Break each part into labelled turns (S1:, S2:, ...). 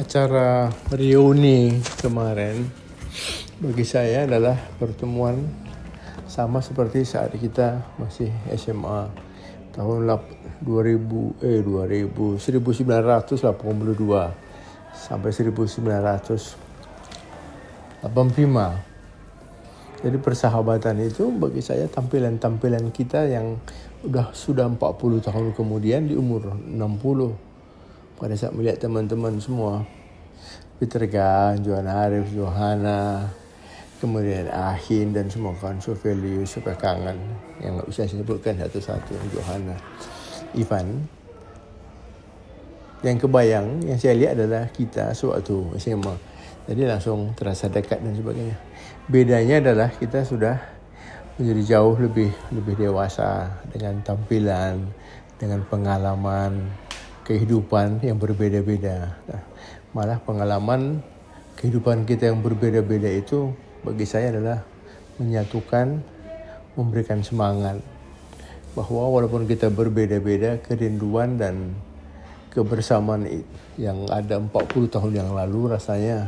S1: Acara reuni kemarin bagi saya adalah pertemuan sama seperti saat kita masih SMA tahun 1982 sampai 1985. Jadi persahabatan itu bagi saya tampilan-tampilan kita yang sudah 40 tahun kemudian di umur 60. Pada saat melihat teman-teman semua, Peter Gan, Johan Arif, Johanna, kemudian Ahin dan semua kawan Sofelius, suka kangen yang nggak bisa saya sebutkan satu-satu, Johanna, Ivan. Yang kebayang, yang saya lihat adalah kita sewaktu SMA. Jadi langsung terasa dekat dan sebagainya. Bedanya adalah kita sudah menjadi jauh lebih dewasa dengan tampilan, dengan pengalaman kehidupan yang berbeda-beda. Malah pengalaman kehidupan kita yang berbeda-beda itu bagi saya adalah menyatukan, memberikan semangat bahwa walaupun kita berbeda-beda, kerinduan dan kebersamaan yang ada 40 tahun yang lalu rasanya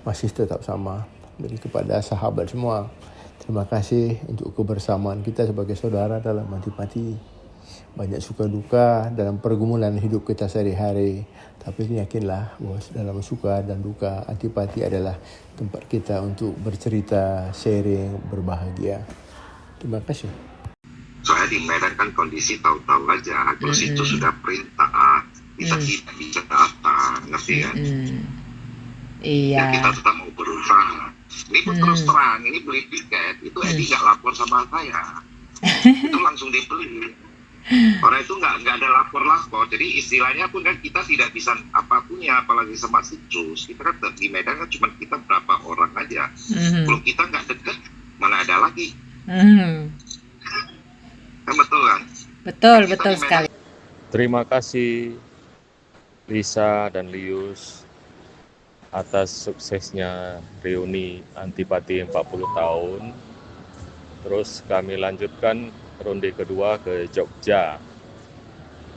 S1: masih tetap sama. Jadi kepada sahabat semua, terima kasih untuk kebersamaan kita sebagai saudara dalam antipati. Banyak suka duka dalam pergumulan hidup kita sehari-hari. Tapi yakinlah bahwa dalam suka dan duka, antipati adalah tempat kita untuk bercerita, sharing, berbahagia. Terima kasih.
S2: Soalnya di Medan kan kondisi tahu-tahu aja. Terus itu sudah perintah kita tidak bisa datang, ngerti kan?
S3: Iya.
S2: Dan kita tetap mau berusaha. Ini pun terus terang, ini beli tiket, itu Edi nggak lapor sama saya. Itu langsung dibeli. Orang itu nggak ada lapor-lapor. Jadi istilahnya pun kan kita tidak bisa punya, apalagi sama si Jus. Kita kan di Medan kan cuma kita berapa orang aja. Kalau kita nggak deket, mana ada lagi. Kan betul kan?
S3: Betul sekali.
S4: Terima kasih Lisa dan Lius atas suksesnya reuni Antipati 40 tahun. Terus kami lanjutkan ronde kedua ke Jogja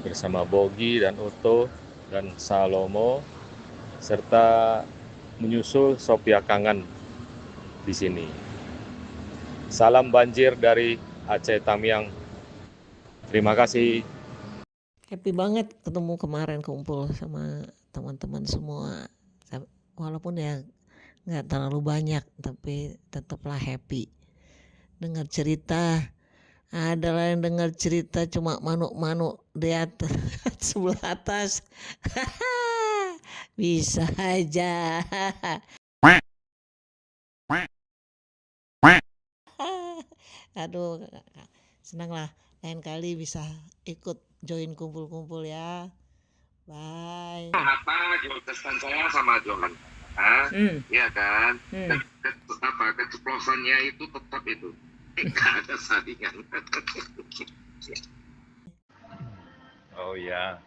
S4: bersama Bogi dan Uto dan Salomo serta menyusul Sophia Kangen di sini. Salam banjir dari Aceh Tamiang. Terima kasih.
S5: Happy banget ketemu kemarin, kumpul sama teman-teman semua. Walaupun ya nggak terlalu banyak, tapi tetaplah happy. Dengar cerita, adalah yang dengar cerita cuma manuk-manuk di atas sebelah atas. Bisa aja. Aduh, senang lah. Lain kali bisa ikut join kumpul-kumpul ya. Bye.
S2: Apa kesan saya sama Johan? Iya kan? Keceplosannya itu tetap itu. Nggak ada saringan.
S6: Oh ya,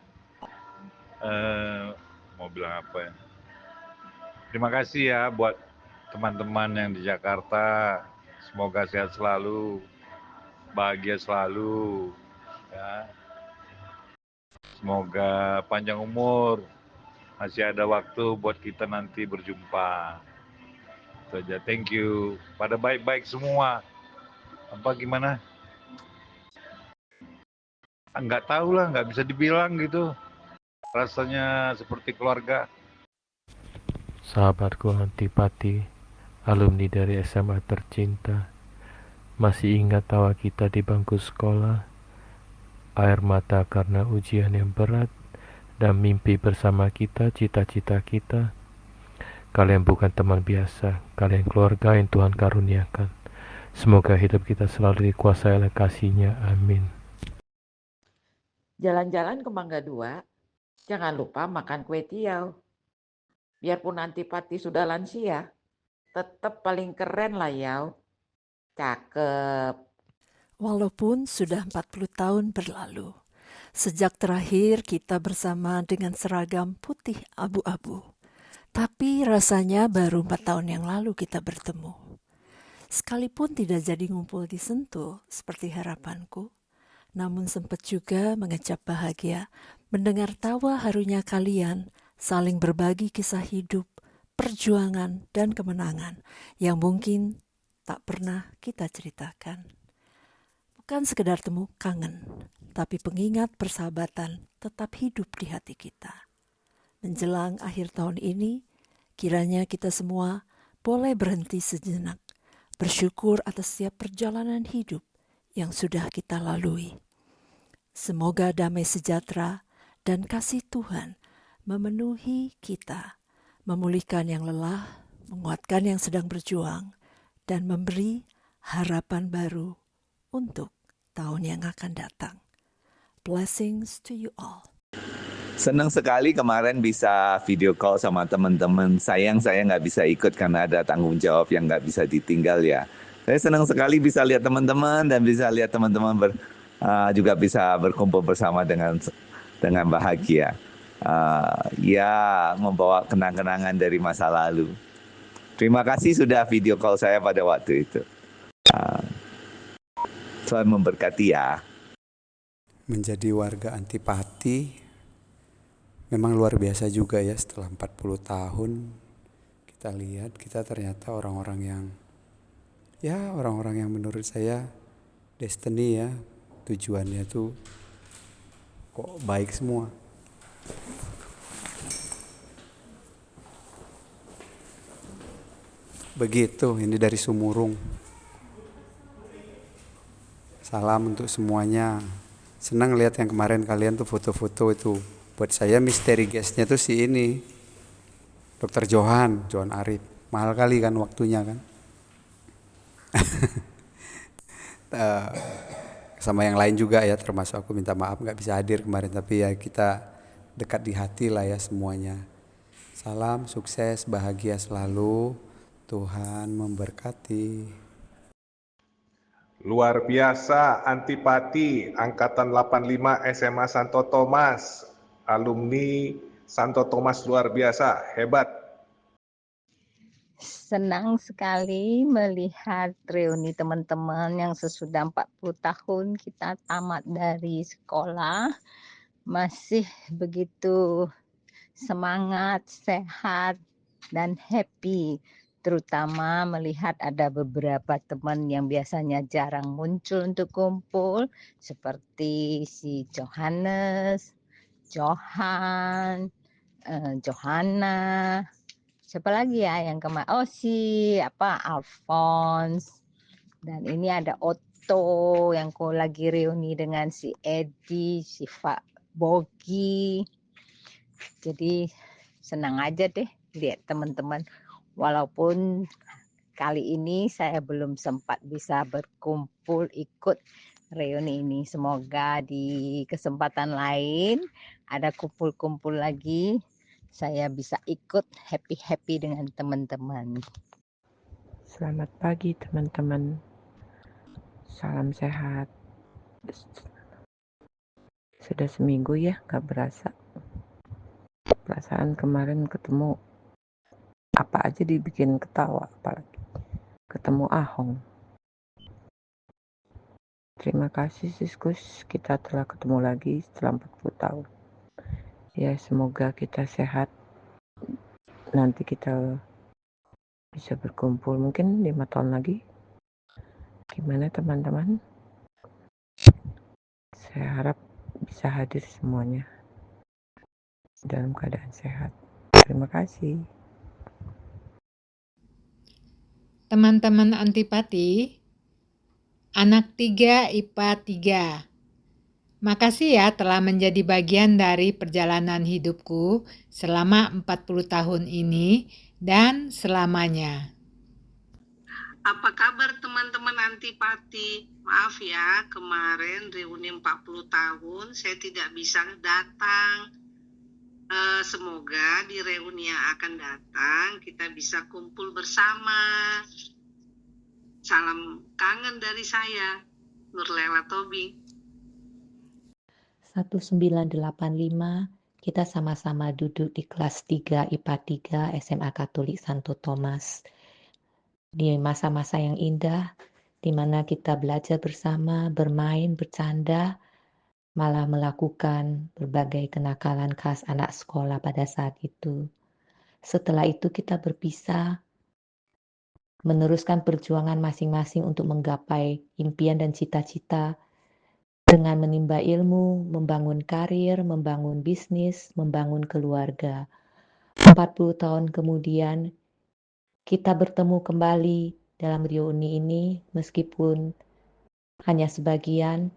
S6: mau bilang apa ya? Terima kasih ya buat teman-teman yang di Jakarta. Semoga sehat selalu, bahagia selalu, ya. Semoga panjang umur, masih ada waktu buat kita nanti berjumpa. Itu aja, thank you. Pada baik-baik semua. Apa gimana? Nggak tahu lah, nggak bisa dibilang gitu. Rasanya seperti keluarga.
S7: Sahabatku Antipati, alumni dari SMA tercinta, masih ingat tawa kita di bangku sekolah, air mata karena ujian yang berat, dan mimpi bersama kita, cita-cita kita. Kalian bukan teman biasa, kalian keluarga yang Tuhan karuniakan. Semoga hidup kita selalu dikuasai oleh kasih-Nya. Amin.
S8: Jalan-jalan ke Mangga 2, jangan lupa makan kue tiaw. Biarpun Antipati sudah lansia, tetap paling keren lah yaw. Cakep.
S9: Walaupun sudah 40 tahun berlalu, sejak terakhir kita bersama dengan seragam putih abu-abu. Tapi rasanya baru 4 tahun yang lalu kita bertemu. Sekalipun tidak jadi ngumpul di Sentul seperti harapanku, namun sempat juga mengecap bahagia mendengar tawa harunya kalian saling berbagi kisah hidup, perjuangan, dan kemenangan yang mungkin tak pernah kita ceritakan. Bukan sekedar temu kangen, tapi pengingat persahabatan tetap hidup di hati kita. Menjelang akhir tahun ini, kiranya kita semua boleh berhenti sejenak, bersyukur atas setiap perjalanan hidup yang sudah kita lalui. Semoga damai sejahtera dan kasih Tuhan memenuhi kita, memulihkan yang lelah, menguatkan yang sedang berjuang, dan memberi harapan baru untuk tahun yang akan datang. Blessings to you all.
S10: Senang sekali kemarin bisa video call sama teman-teman. Sayang saya nggak bisa ikut karena ada tanggung jawab yang nggak bisa ditinggal ya. Saya senang sekali bisa lihat teman-teman dan bisa lihat teman-teman juga bisa berkumpul bersama dengan bahagia. Ya, membawa kenang-kenangan dari masa lalu. Terima kasih sudah video call saya pada waktu itu. Tuhan memberkati ya.
S11: Menjadi warga Antipati memang luar biasa juga ya. Setelah 40 tahun kita lihat, kita ternyata orang-orang yang menurut saya destiny ya, tujuannya tuh kok baik semua. Begitu, ini dari Sumurung. Salam untuk semuanya. Senang lihat yang kemarin kalian tuh foto-foto itu. Buat saya misteri guestnya tuh si ini, Dr. Johan Arif. Mahal kali kan waktunya kan. Sama yang lain juga ya, termasuk aku minta maaf gak bisa hadir kemarin. Tapi ya kita dekat di hati lah ya semuanya. Salam, sukses, bahagia selalu. Tuhan memberkati.
S12: Luar biasa, Antipati, Angkatan 85 SMA Santo Thomas. Alumni Santo Thomas luar biasa, hebat.
S13: Senang sekali melihat reuni teman-teman yang sesudah 40 tahun kita tamat dari sekolah. Masih begitu semangat, sehat, dan happy. Terutama melihat ada beberapa teman yang biasanya jarang muncul untuk kumpul. Seperti si Johannes, Johan, Johanna, siapa lagi ya yang kemarin? Oh Alphonse. Dan ini ada Otto yang lagi reuni dengan si Edi, si Bogi. Jadi senang aja deh lihat teman-teman. Walaupun kali ini saya belum sempat bisa berkumpul ikut reuni ini. Semoga di kesempatan lain ada kumpul-kumpul lagi. Saya bisa ikut happy-happy dengan teman-teman.
S14: Selamat pagi teman-teman. Salam sehat. Sudah seminggu ya, gak berasa. Perasaan kemarin ketemu apa aja dibikin ketawa, apalagi ketemu Ahong. Terima kasih Siskus, kita telah ketemu lagi setelah 40 tahun. Ya, semoga kita sehat. Nanti kita bisa berkumpul mungkin 5 tahun lagi. Gimana teman-teman? Saya harap bisa hadir semuanya dalam keadaan sehat. Terima kasih.
S3: Teman-teman Antipati, anak 3 IPA 3. Makasih ya telah menjadi bagian dari perjalanan hidupku selama 40 tahun ini dan selamanya.
S15: Apa kabar teman-teman Antipati? Maaf ya, kemarin reuni 40 tahun saya tidak bisa datang. Semoga di reuni yang akan datang kita bisa kumpul bersama. Salam kangen dari saya, Nurlela Tobing.
S16: 1985 kita sama-sama duduk di kelas 3 IPA 3 SMA Katolik Santo Thomas. Di masa-masa yang indah, di mana kita belajar bersama, bermain, bercanda, malah melakukan berbagai kenakalan khas anak sekolah pada saat itu. Setelah itu kita berpisah, meneruskan perjuangan masing-masing untuk menggapai impian dan cita-cita dengan menimba ilmu, membangun karir, membangun bisnis, membangun keluarga. 40 tahun kemudian, kita bertemu kembali dalam reuni ini meskipun hanya sebagian,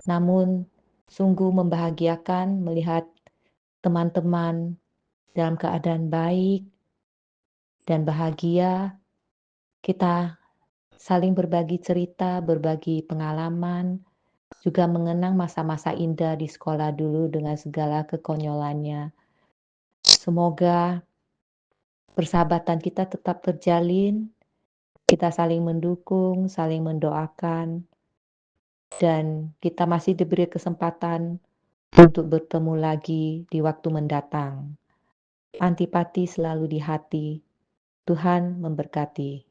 S16: namun sungguh membahagiakan melihat teman-teman dalam keadaan baik dan bahagia. Kita saling berbagi cerita, berbagi pengalaman, juga mengenang masa-masa indah di sekolah dulu dengan segala kekonyolannya. Semoga persahabatan kita tetap terjalin, kita saling mendukung, saling mendoakan, dan kita masih diberi kesempatan untuk bertemu lagi di waktu mendatang. Antipati selalu di hati. Tuhan memberkati.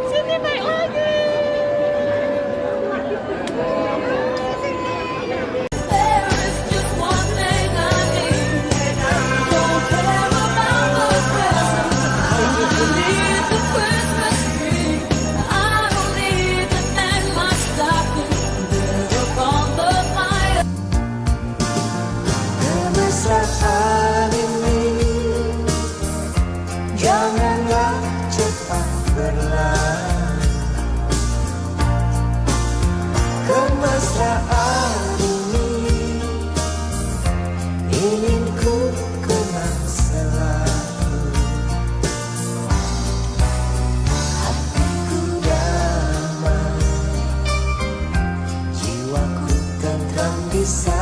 S17: Sini naik lagi.
S18: Kemesraan ini janganlah cepat berlalu. Kemesraan ini ingin ku kenang selalu. Hatiku damai, jiwaku tentram bisa